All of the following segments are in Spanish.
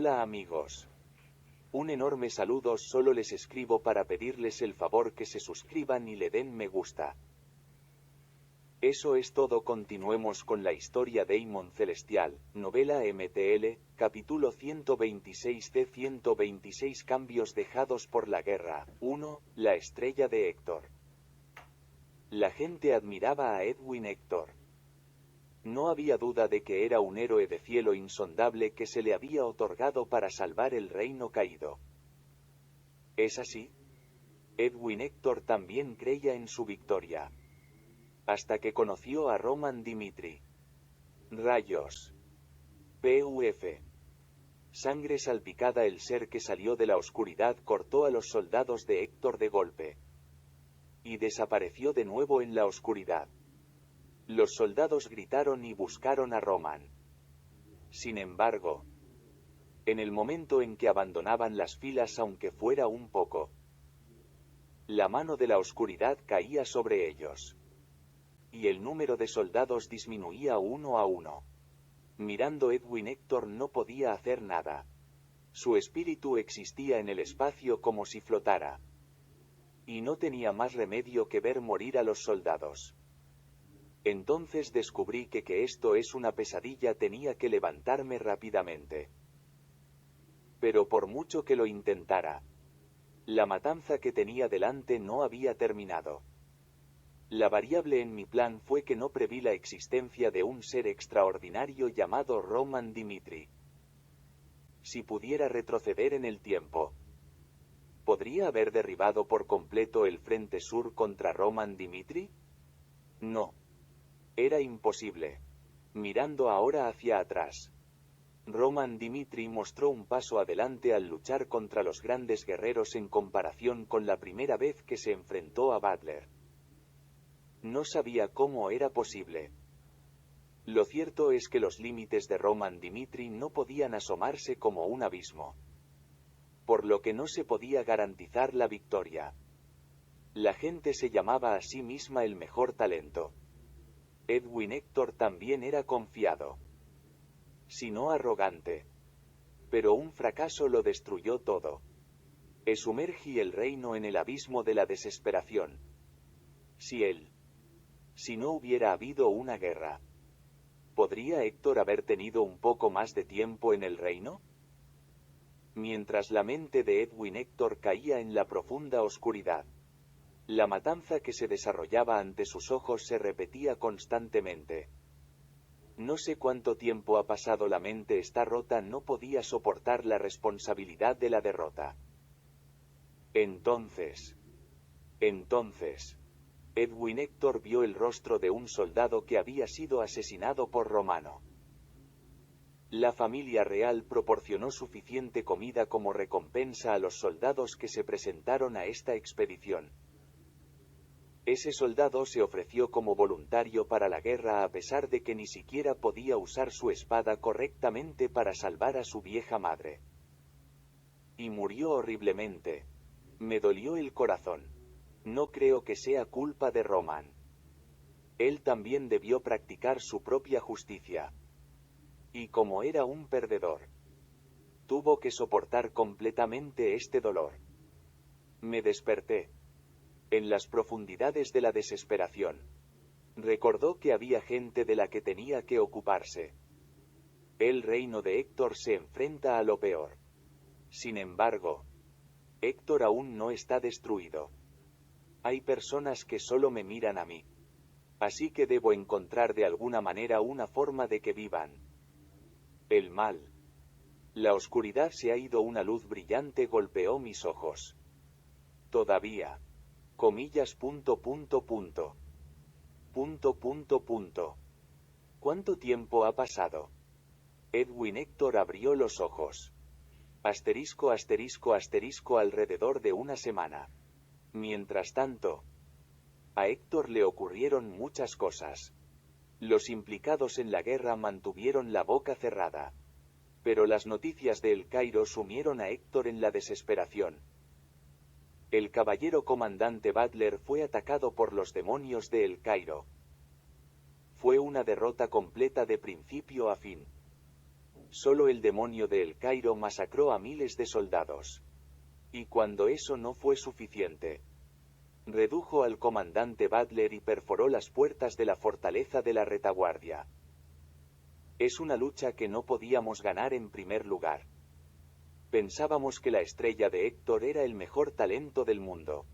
Hola amigos. Un enorme saludo, solo les escribo para pedirles el favor que se suscriban y le den me gusta. Eso es todo, continuemos con la historia Daemon Celestial, novela MTL, capítulo 126 de 126 cambios dejados por la guerra. 1. La estrella de Héctor. La gente admiraba a Edwin Héctor. No había duda de que era un héroe de cielo insondable que se le había otorgado para salvar el reino caído. ¿Es así? Edwin Héctor también creía en su victoria. Hasta que conoció a Roman Dimitri. Rayos. PUF. Sangre salpicada. El ser que salió de la oscuridad cortó a los soldados de Héctor de golpe. Y desapareció de nuevo en la oscuridad. Los soldados gritaron y buscaron a Roman. Sin embargo, en el momento en que abandonaban las filas, aunque fuera un poco, la mano de la oscuridad caía sobre ellos. Y el número de soldados disminuía uno a uno. Mirando Edwin Héctor no podía hacer nada. Su espíritu existía en el espacio como si flotara. Y no tenía más remedio que ver morir a los soldados. Entonces descubrí que esto es una pesadilla, tenía que levantarme rápidamente. Pero por mucho que lo intentara, la matanza que tenía delante no había terminado. La variable en mi plan fue que no preví la existencia de un ser extraordinario llamado Roman Dimitri. Si pudiera retroceder en el tiempo, ¿podría haber derribado por completo el frente sur contra Roman Dimitri? No. Era imposible. Mirando ahora hacia atrás, Roman Dimitri mostró un paso adelante al luchar contra los grandes guerreros en comparación con la primera vez que se enfrentó a Butler. No sabía cómo era posible. Lo cierto es que los límites de Roman Dimitri no podían asomarse como un abismo, por lo que no se podía garantizar la victoria. La gente se llamaba a sí misma el mejor talento. Edwin Héctor también era confiado, si no arrogante. Pero un fracaso lo destruyó todo. Sumergí el reino en el abismo de la desesperación. Si no hubiera habido una guerra, ¿podría Héctor haber tenido un poco más de tiempo en el reino? Mientras la mente de Edwin Héctor caía en la profunda oscuridad, la matanza que se desarrollaba ante sus ojos se repetía constantemente. No sé cuánto tiempo ha pasado, la mente está rota, no podía soportar la responsabilidad de la derrota. Entonces, Edwin Héctor vio el rostro de un soldado que había sido asesinado por Romano. La familia real proporcionó suficiente comida como recompensa a los soldados que se presentaron a esta expedición. Ese soldado se ofreció como voluntario para la guerra a pesar de que ni siquiera podía usar su espada correctamente para salvar a su vieja madre. Y murió horriblemente. Me dolió el corazón. No creo que sea culpa de Roman. Él también debió practicar su propia justicia. Y como era un perdedor, tuvo que soportar completamente este dolor. Me desperté. En las profundidades de la desesperación, recordó que había gente de la que tenía que ocuparse. El reino de Héctor se enfrenta a lo peor. Sin embargo, Héctor aún no está destruido. Hay personas que solo me miran a mí. Así que debo encontrar de alguna manera una forma de que vivan. El mal. La oscuridad se ha ido, una luz brillante golpeó mis ojos. Todavía. Comillas. ¿Cuánto tiempo ha pasado? Edwin Héctor abrió los ojos. Alrededor de una semana. Mientras tanto, a Héctor le ocurrieron muchas cosas. Los implicados en la guerra mantuvieron la boca cerrada. Pero las noticias de El Cairo sumieron a Héctor en la desesperación. El caballero comandante Butler fue atacado por los demonios de El Cairo. Fue una derrota completa de principio a fin. Solo el demonio de El Cairo masacró a miles de soldados. Y cuando eso no fue suficiente, redujo al comandante Butler y perforó las puertas de la fortaleza de la retaguardia. Es una lucha que no podíamos ganar en primer lugar. Pensábamos que la estrella de Héctor era el mejor talento del mundo.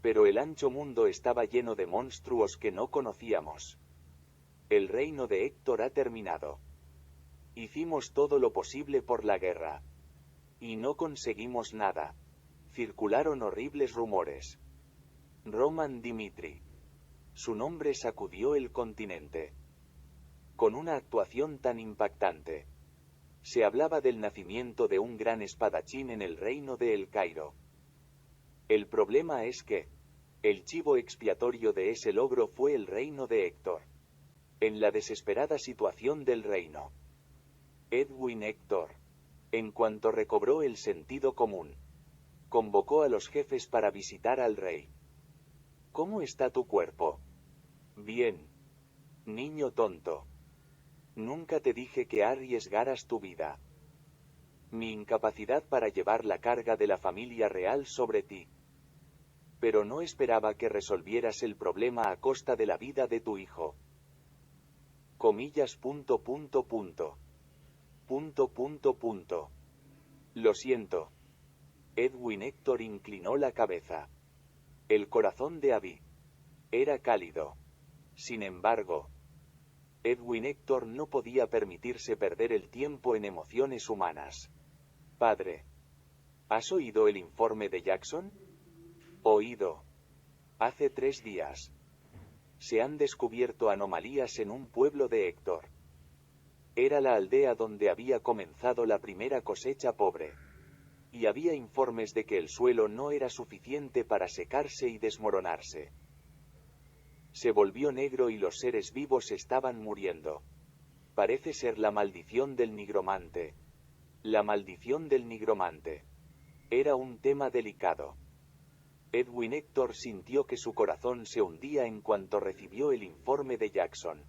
Pero el ancho mundo estaba lleno de monstruos que no conocíamos. El reino de Héctor ha terminado. Hicimos todo lo posible por la guerra. Y no conseguimos nada. Circularon horribles rumores. Roman Dimitri. Su nombre sacudió el continente. Con una actuación tan impactante. Se hablaba del nacimiento de un gran espadachín en el reino de El Cairo. El problema es que el chivo expiatorio de ese logro fue el reino de Héctor. En la desesperada situación del reino, Edwin Héctor, en cuanto recobró el sentido común, convocó a los jefes para visitar al rey. ¿Cómo está tu cuerpo? Bien. Niño tonto. Nunca te dije que arriesgaras tu vida. Mi incapacidad para llevar la carga de la familia real sobre ti. Pero no esperaba que resolvieras el problema a costa de la vida de tu hijo. Comillas. Lo siento. Edwin Héctor inclinó la cabeza. El corazón de Abby era cálido. Sin embargo, Edwin Héctor no podía permitirse perder el tiempo en emociones humanas. Padre, ¿has oído el informe de Jackson? Oído. Hace 3 días. Se han descubierto anomalías en un pueblo de Héctor. Era la aldea donde había comenzado la primera cosecha pobre. Y había informes de que el suelo no era suficiente para secarse y desmoronarse. Se volvió negro y los seres vivos estaban muriendo. Parece ser la maldición del nigromante. La maldición del nigromante. Era un tema delicado. Edwin Héctor sintió que su corazón se hundía en cuanto recibió el informe de Jackson.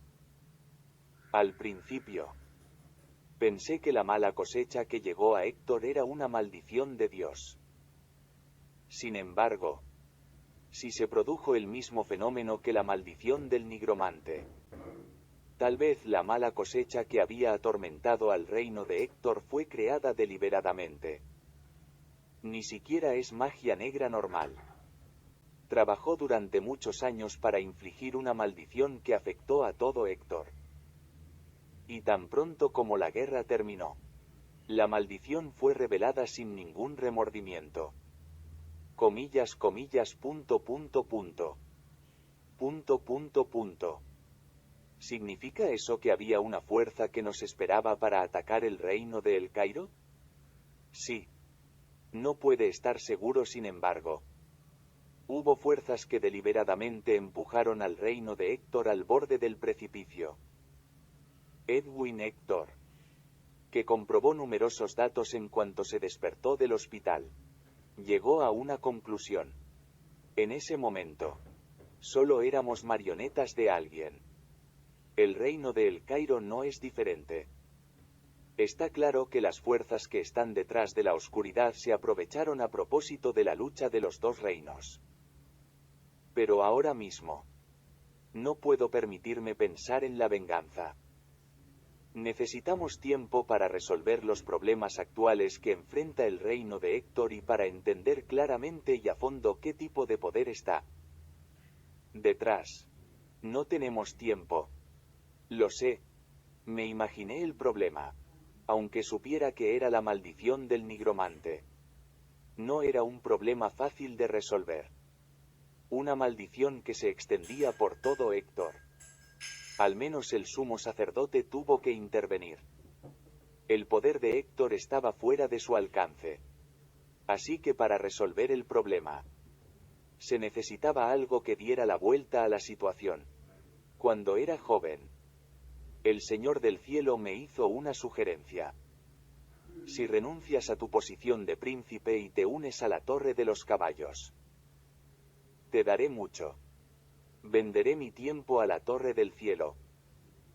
Al principio, pensé que la mala cosecha que llegó a Héctor era una maldición de Dios. Sin embargo, si se produjo el mismo fenómeno que la maldición del nigromante, tal vez la mala cosecha que había atormentado al reino de Héctor fue creada deliberadamente. Ni siquiera es magia negra normal. Trabajó durante muchos años para infligir una maldición que afectó a todo Héctor. Y tan pronto como la guerra terminó, la maldición fue revelada sin ningún remordimiento. Comillas. ¿Significa eso que había una fuerza que nos esperaba para atacar el reino de El Cairo? Sí. No puede estar seguro, sin embargo. Hubo fuerzas que deliberadamente empujaron al reino de Héctor al borde del precipicio. Edwin Héctor, que comprobó numerosos datos en cuanto se despertó del hospital, llegó a una conclusión. En ese momento, solo éramos marionetas de alguien. El reino de El Cairo no es diferente. Está claro que las fuerzas que están detrás de la oscuridad se aprovecharon a propósito de la lucha de los dos reinos. Pero ahora mismo, no puedo permitirme pensar en la venganza. Necesitamos tiempo para resolver los problemas actuales que enfrenta el reino de Héctor y para entender claramente y a fondo qué tipo de poder está detrás. No tenemos tiempo. Lo sé. Me imaginé el problema, aunque supiera que era la maldición del nigromante. No era un problema fácil de resolver. Una maldición que se extendía por todo Héctor. Al menos el sumo sacerdote tuvo que intervenir. El poder de Héctor estaba fuera de su alcance. Así que para resolver el problema, se necesitaba algo que diera la vuelta a la situación. Cuando era joven, el Señor del Cielo me hizo una sugerencia. Si renuncias a tu posición de príncipe y te unes a la Torre de los Caballos, te daré mucho. Venderé mi tiempo a la Torre del Cielo.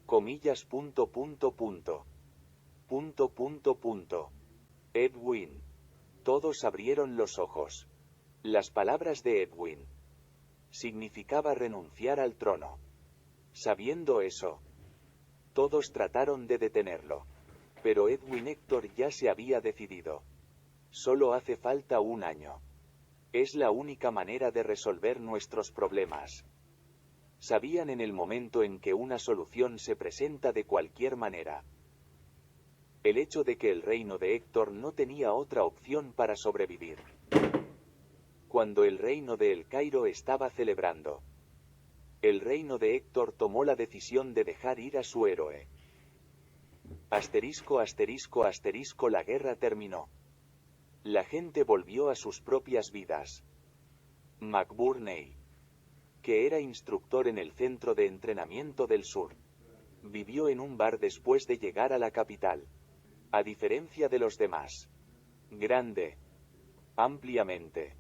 Comillas. Punto, punto, punto. Edwin. Todos abrieron los ojos. Las palabras de Edwin significaba renunciar al trono. Sabiendo eso, todos trataron de detenerlo. Pero Edwin Héctor ya se había decidido. Solo hace falta un año. Es la única manera de resolver nuestros problemas. Sabían en el momento en que una solución se presenta de cualquier manera. El hecho de que el reino de Héctor no tenía otra opción para sobrevivir. Cuando el reino de El Cairo estaba celebrando, el reino de Héctor tomó la decisión de dejar ir a su héroe. Asterisco, asterisco, asterisco, la guerra terminó. La gente volvió a sus propias vidas. McBurney, que era instructor en el centro de entrenamiento del sur, vivió en un bar después de llegar a la capital. A diferencia de los demás. Grande. Ampliamente.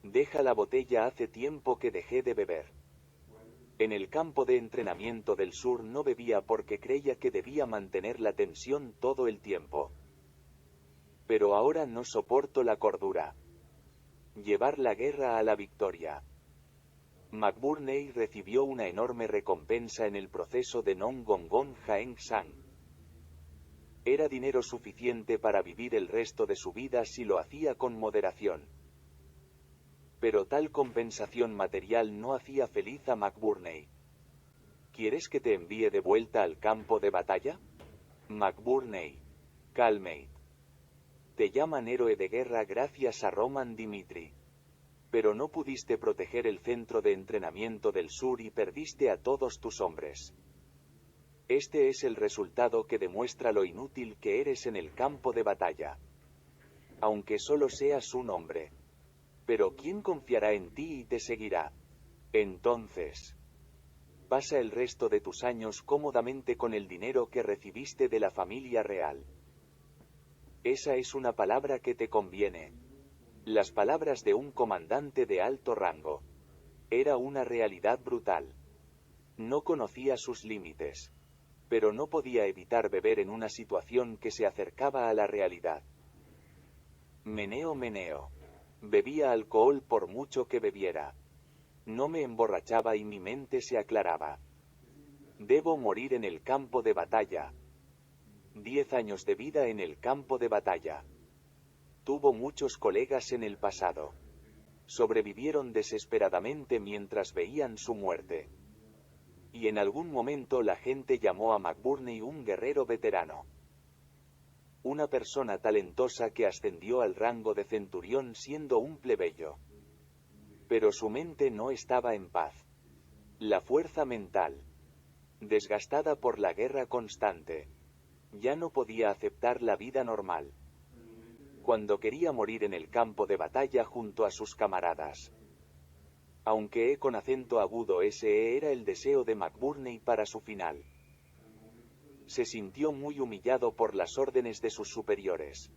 Deja la botella, hace tiempo que dejé de beber. En el campo de entrenamiento del sur no bebía porque creía que debía mantener la tensión todo el tiempo. Pero ahora no soporto la cordura. Llevar la guerra a la victoria. McBurney recibió una enorme recompensa en el proceso de Nong Gongon Jaeng Sang. Era dinero suficiente para vivir el resto de su vida si lo hacía con moderación. Pero tal compensación material no hacía feliz a McBurney. ¿Quieres que te envíe de vuelta al campo de batalla? McBurney. Calmate. Te llaman héroe de guerra gracias a Roman Dimitri. Pero no pudiste proteger el centro de entrenamiento del sur y perdiste a todos tus hombres. Este es el resultado que demuestra lo inútil que eres en el campo de batalla. Aunque solo seas un hombre. Pero ¿quién confiará en ti y te seguirá? Entonces, pasa el resto de tus años cómodamente con el dinero que recibiste de la familia real. Esa es una palabra que te conviene. Las palabras de un comandante de alto rango. Era una realidad brutal. No conocía sus límites. Pero no podía evitar beber en una situación que se acercaba a la realidad. Meneo, meneo. Bebía alcohol por mucho que bebiera. No me emborrachaba y mi mente se aclaraba. Debo morir en el campo de batalla. 10 años de vida en el campo de batalla. Tuvo muchos colegas en el pasado. Sobrevivieron desesperadamente mientras veían su muerte. Y en algún momento la gente llamó a McBurney un guerrero veterano. Una persona talentosa que ascendió al rango de centurión siendo un plebeyo. Pero su mente no estaba en paz. La fuerza mental, desgastada por la guerra constante, ya no podía aceptar la vida normal. Cuando quería morir en el campo de batalla junto a sus camaradas. Aunque con acento agudo, ese era el deseo de McBurney para su final. Se sintió muy humillado por las órdenes de sus superiores.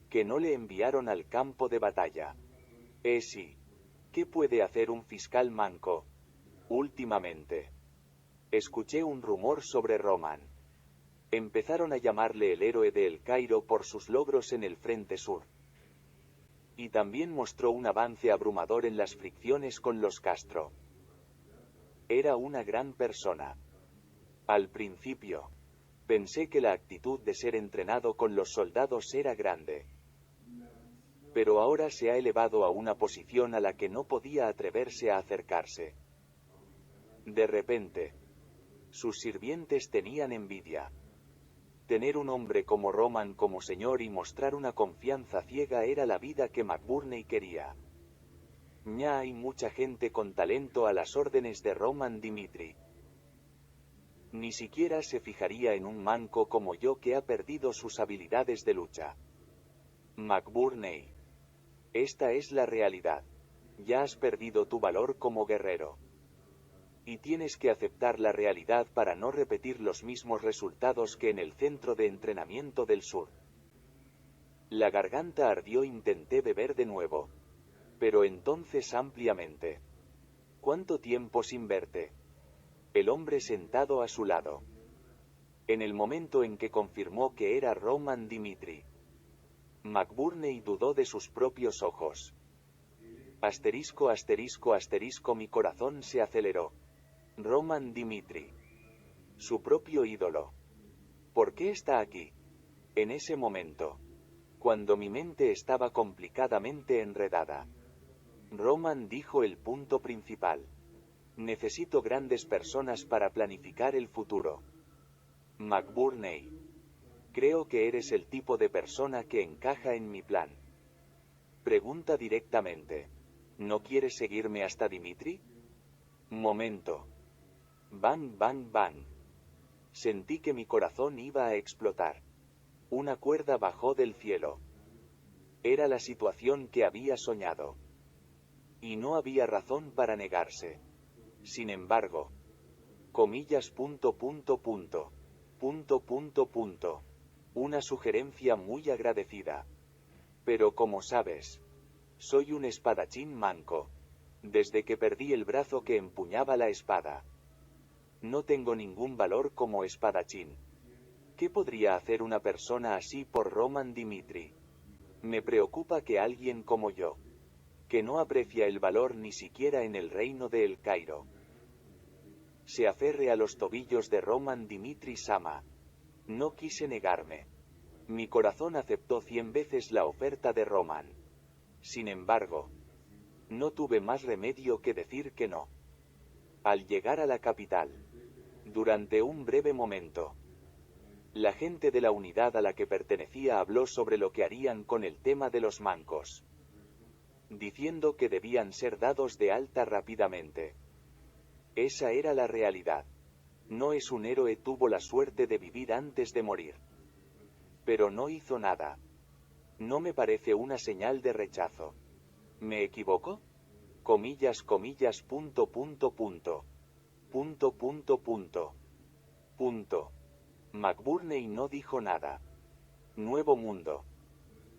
Que no le enviaron al campo de batalla. Sí. ¿Qué puede hacer un fiscal manco? Últimamente. Escuché un rumor sobre Roman. Empezaron a llamarle el héroe de El Cairo por sus logros en el frente sur. Y también mostró un avance abrumador en las fricciones con los Castro. Era una gran persona. Al principio, pensé que la actitud de ser entrenado con los soldados era grande. Pero ahora se ha elevado a una posición a la que no podía atreverse a acercarse. De repente, sus sirvientes tenían envidia. Tener un hombre como Roman como señor y mostrar una confianza ciega era la vida que McBurney quería. Ya hay mucha gente con talento a las órdenes de Roman Dimitri. Ni siquiera se fijaría en un manco como yo que ha perdido sus habilidades de lucha. McBurney. Esta es la realidad. Ya has perdido tu valor como guerrero. Y tienes que aceptar la realidad para no repetir los mismos resultados que en el centro de entrenamiento del sur. La garganta ardió, intenté beber de nuevo. Pero entonces ampliamente. ¿Cuánto tiempo sin verte? El hombre sentado a su lado. En el momento en que confirmó que era Roman Dimitri, McBurney dudó de sus propios ojos. Asterisco, asterisco, asterisco, mi corazón se aceleró. Roman Dimitri. Su propio ídolo. ¿Por qué está aquí? En ese momento, cuando mi mente estaba complicadamente enredada, Roman dijo el punto principal. Necesito grandes personas para planificar el futuro. McBurney. Creo que eres el tipo de persona que encaja en mi plan. Pregunta directamente. ¿No quieres seguirme hasta Dimitri? Momento. Bang, bang, bang. Sentí que mi corazón iba a explotar. Una cuerda bajó del cielo. Era la situación que había soñado. Y no había razón para negarse. Sin embargo, comillas, punto, punto, punto. Punto, punto, punto. Una sugerencia muy agradecida. Pero como sabes, soy un espadachín manco. Desde que perdí el brazo que empuñaba la espada. No tengo ningún valor como espadachín. ¿Qué podría hacer una persona así por Roman Dimitri? Me preocupa que alguien como yo, que no aprecia el valor ni siquiera en el reino de El Cairo, se aferre a los tobillos de Roman Dimitri Sama. No quise negarme. Mi corazón aceptó 100 veces la oferta de Roman. Sin embargo, no tuve más remedio que decir que no. Al llegar a la capital, durante un breve momento, la gente de la unidad a la que pertenecía habló sobre lo que harían con el tema de los mancos, diciendo que debían ser dados de alta rápidamente. Esa era la realidad. No es un héroe, tuvo la suerte de vivir antes de morir. Pero no hizo nada. No me parece una señal de rechazo. ¿Me equivoco? Comillas, comillas, punto, punto, punto. Punto, punto, punto. Punto. McBurney no dijo nada. Nuevo mundo.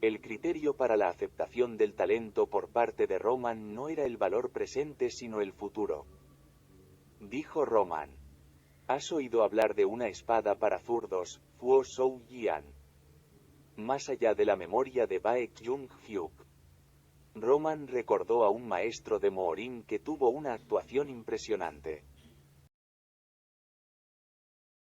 El criterio para la aceptación del talento por parte de Roman no era el valor presente sino el futuro. Dijo Roman. ¿Has oído hablar de una espada para zurdos, Fuo Shou Jian? Más allá de la memoria de Baek Jung-hyuk. Roman recordó a un maestro de Moorin que tuvo una actuación impresionante.